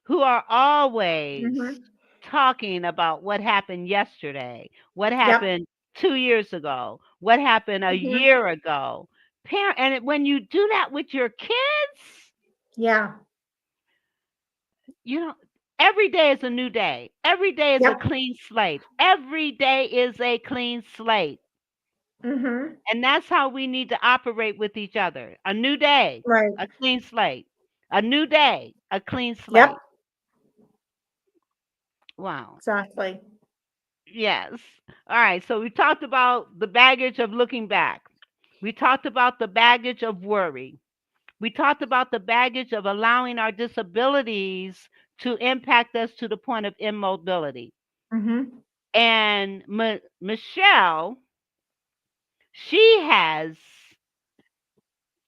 who are always Hmm. talking about what happened yesterday, what Yep. happened 2 years ago, what happened a Hmm. year ago. When you do that with your kids, Yeah. you know, every day is a new day. Every day is a Yep. clean slate. Every day is a clean slate. Hmm. And that's how we need to operate with each other. A new day, Right. a clean slate. A new day, a clean Yep. slate. Wow. Exactly. Yes. All right. So we talked about the baggage of looking back. We talked about the baggage of worry. We talked about the baggage of allowing our disabilities to impact us to the point of immobility. Mhm. And Michelle, she has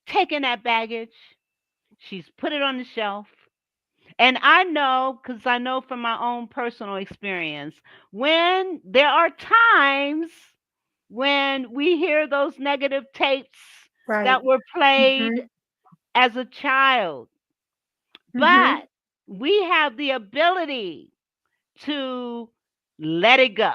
taken that baggage, she's put it on the shelf. And I know, because I know from my own personal experience, when there are times when we hear those negative tapes Right. that were played Mhm. as a child, but Mhm. we have the ability to let it go.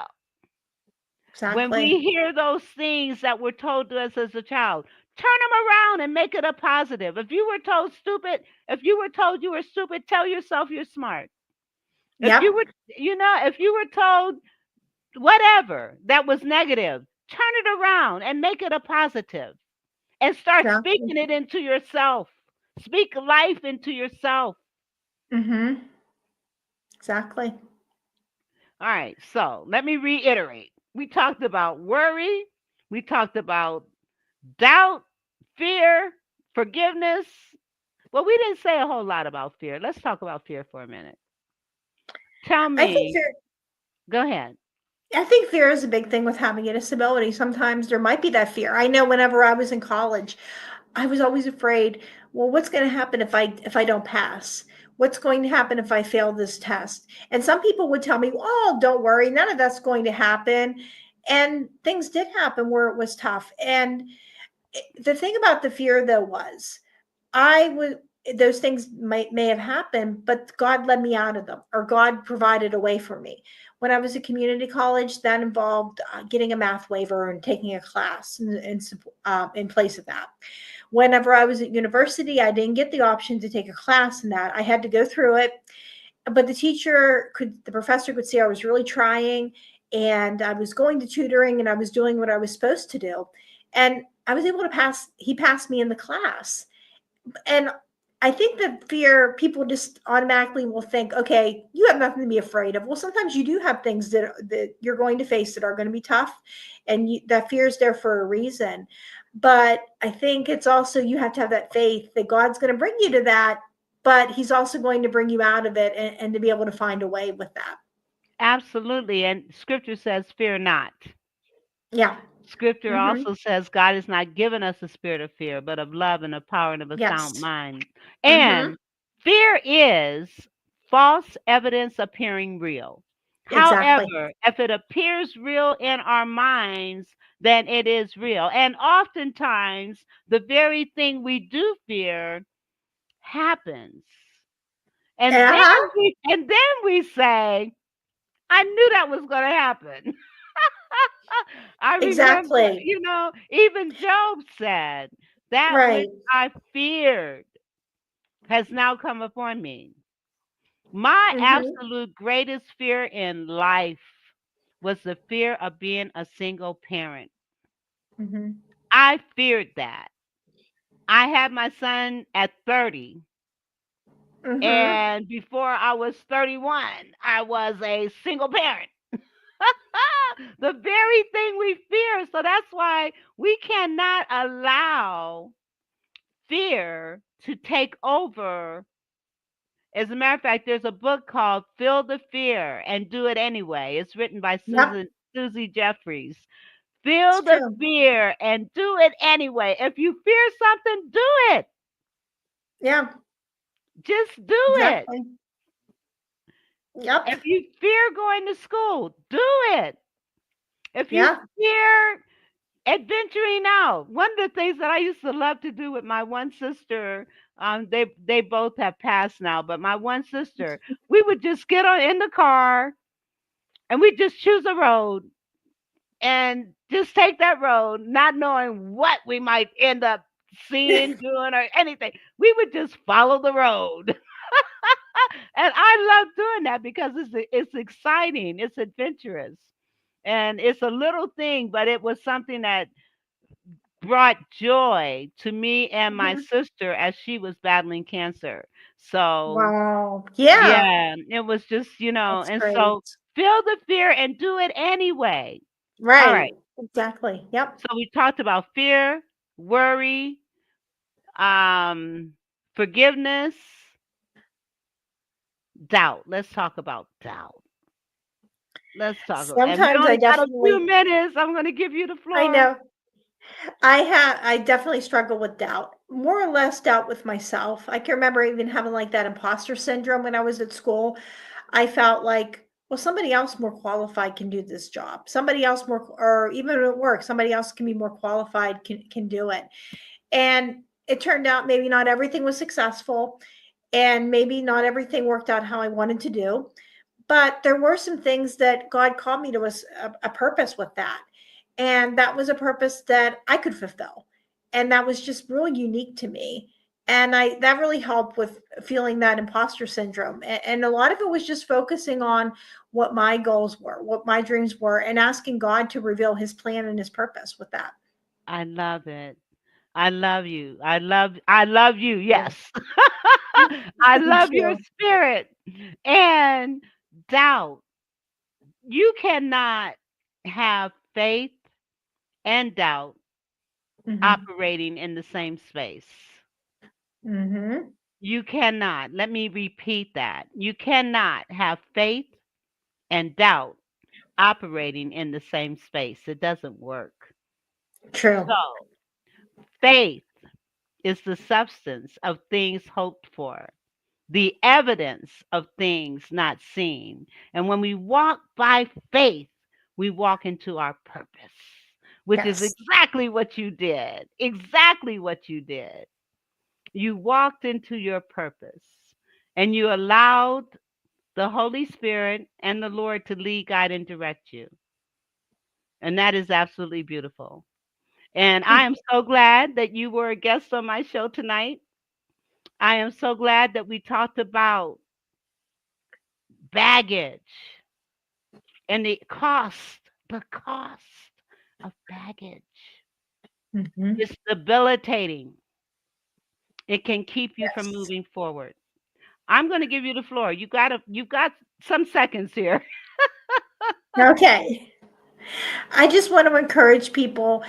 When Exactly. we hear those things that were told to us as a child, turn them around and make it a positive. If you were told stupid, if you were told you were stupid, tell yourself you're smart. If you Yep. were, if you were told whatever that was negative, turn it around and make it a positive and start Exactly. speaking it into yourself. Speak life into yourself. Mhm. Exactly. All right, so let me reiterate. We talked about worry, we talked about doubt, fear, forgiveness. Well, we didn't say a whole lot about fear. Let's talk about fear for a minute. Tell I think me, fear go ahead. I think fear is a big thing with having a disability. Sometimes there might be that fear. I know whenever I was in college, I was always afraid, well, what's going to happen if I don't pass? What's going to happen if I fail this test? And some people would tell me, "Oh, don't worry, none of that's going to happen." And things did happen where it was tough. And the thing about the fear though was I would those things may have happened, but God led me out of them, or God provided a way for me. When I was at community college, that involved getting a math waiver and taking a class in place of that. Whenever I was at university, I didn't get the option to take a class in that. I had to go through it, but the professor could see I was really trying, and I was going to tutoring, and I was doing what I was supposed to do, and I was able to pass. He passed me in the class, and I think that fear, people just automatically will think, okay, you have nothing to be afraid of. Well, sometimes you do have things that you're going to face that are going to be tough, and that fear is there for a reason. But I think it's also you have to have that faith that God's going to bring you to that, but He's also going to bring you out of it, and to be able to find a way with that. Absolutely. And scripture says, fear not. Yeah. Scripture Mm-hmm. also says God has not given us a spirit of fear, but of love and of power and of a sound Yes. mind. Mm-hmm. And fear is false evidence appearing real. Exactly. However, if it appears real in our minds, then it is real. And oftentimes, the very thing we do fear happens. And then Uh-huh. we say, I knew that was going to happen. I remember, Exactly. even Job said, that which Right. I feared has now come upon me. My Mm-hmm. absolute greatest fear in life was the fear of being a single parent. Mm-hmm. I feared that. I had my son at 30, Mm-hmm. and before I was 31, I was a single parent. The very thing we fear. So that's why we cannot allow fear to take over. As a matter of fact, there's a book called Feel the Fear and Do It Anyway. It's written by Yep. Susie Jeffries. It's Feel the true. fear and do it anyway. If you fear something, do it. Yeah. Just do it. Exactly. Yep. If you fear going to school, do it. If you Yeah. fear adventuring out, one of the things that I used to love to do with my one sister, they both have passed now, but my one sister, we would just get on in the car and we just choose a road and just take that road, not knowing what we might end up seeing, doing, or anything. We would just follow the road. And I love doing that because it's exciting, it's adventurous, and it's a little thing, but it was something that brought joy to me and my Mhm. sister as she was battling cancer. So, Wow. Yeah. yeah, it was just, That's and great. so feel the fear and do it anyway. All Right. right. Exactly. Yep. So we talked about fear, worry, um, forgiveness, doubt. Let's talk about doubt. And we Sometimes I only got a few definitely, minutes. I'm going to give you the I floor. know. I definitely struggle with doubt, more or less doubt with myself. I can remember even having like that imposter syndrome when I was at school. I felt like, well, somebody else more qualified can do this job. Somebody else more, or even at work, somebody else can be more qualified, can do it. And it turned out maybe not everything was successful, and maybe not everything worked out how I wanted to do. But there were some things that God called me to a purpose with that. And that was a purpose that I could fulfill. And that was just really unique to me. And that really helped with feeling that imposter syndrome. And a lot of it was just focusing on what my goals were, what my dreams were, and asking God to reveal his plan and his purpose with that. I love it. I love you. I love you. Yeah. Yes. I Thank love your you. spirit. And doubt. You cannot have faith and doubt Hmm. operating in the same space. Hmm. You cannot. Let me repeat that. You cannot have faith and doubt operating in the same space. It doesn't work. True. So, faith is the substance of things hoped for, the evidence of things not seen. And when we walk by faith, we walk into our purpose, which is Yes. exactly what you did. Exactly what you did. You walked into your purpose and you allowed the Holy Spirit and the Lord to lead, guide, and direct you. And that is absolutely beautiful. And I Thank am you. so glad that you were a guest on my show tonight. I am so glad that we talked about baggage and the cost of baggage Hmm. is debilitating. It can keep you from Yes. moving forward. I'm going to give you the floor. You've got some seconds here. Okay. I just want to encourage people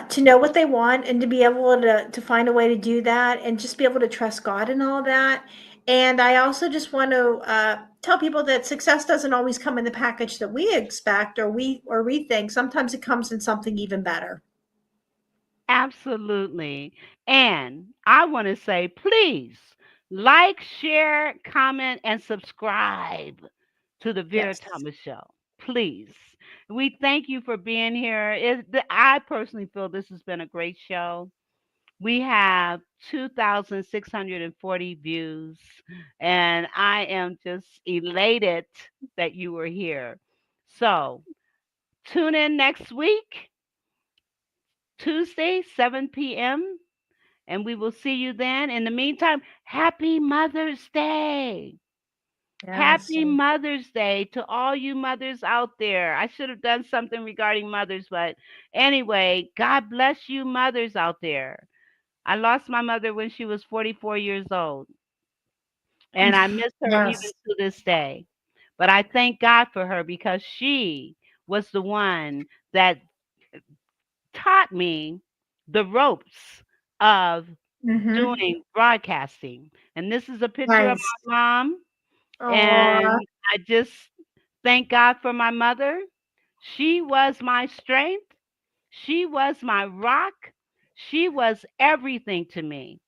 to know what they want and to be able to find a way to do that and just be able to trust God and all that. And I also just want to tell people that success doesn't always come in the package that we expect or we think. Sometimes it comes in something even better. Absolutely. And I want to say, please Like, share, comment, and subscribe to the Vera Yes. Thomas Show. Please. We thank you for being here. I personally feel this has been a great show. We have 2,640 views, and I am just elated that you were here. So tune in next week, Tuesday, 7 p.m., and we will see you then. In the meantime, happy Mother's Day. Yes. Happy Mother's Day to all you mothers out there. I should have done something regarding mothers, but anyway, God bless you mothers out there. I lost my mother when she was 44 years old, and I miss her even Yes. to this day. But I thank God for her because she was the one that taught me the ropes of Mm-hmm. doing broadcasting. And this is a picture of Nice. my mom. Oh, And I just thank God for my mother. She was my strength. She was my rock. She was everything to me,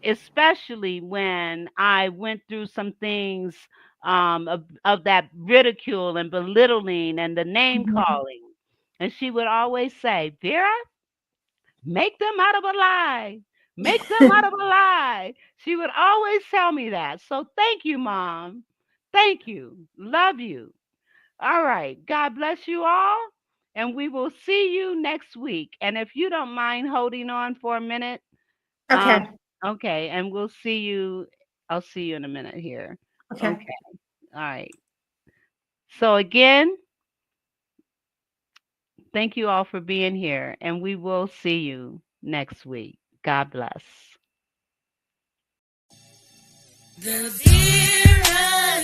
especially when I went through some things of that ridicule and belittling and the name mhm. calling. And she would always say, Vera, make them out of a lie. Make them out of a lie. She would always tell me that. So thank you, Mom. Thank you. Love you. All right. God bless you all. And we will see you next week. And if you don't mind holding on for a minute, um, Okay. okay. And we'll see you. I'll see you in a minute here. Okay. Okay. All right. So again, thank you all for being here. And we will see you next week. God bless. The Vera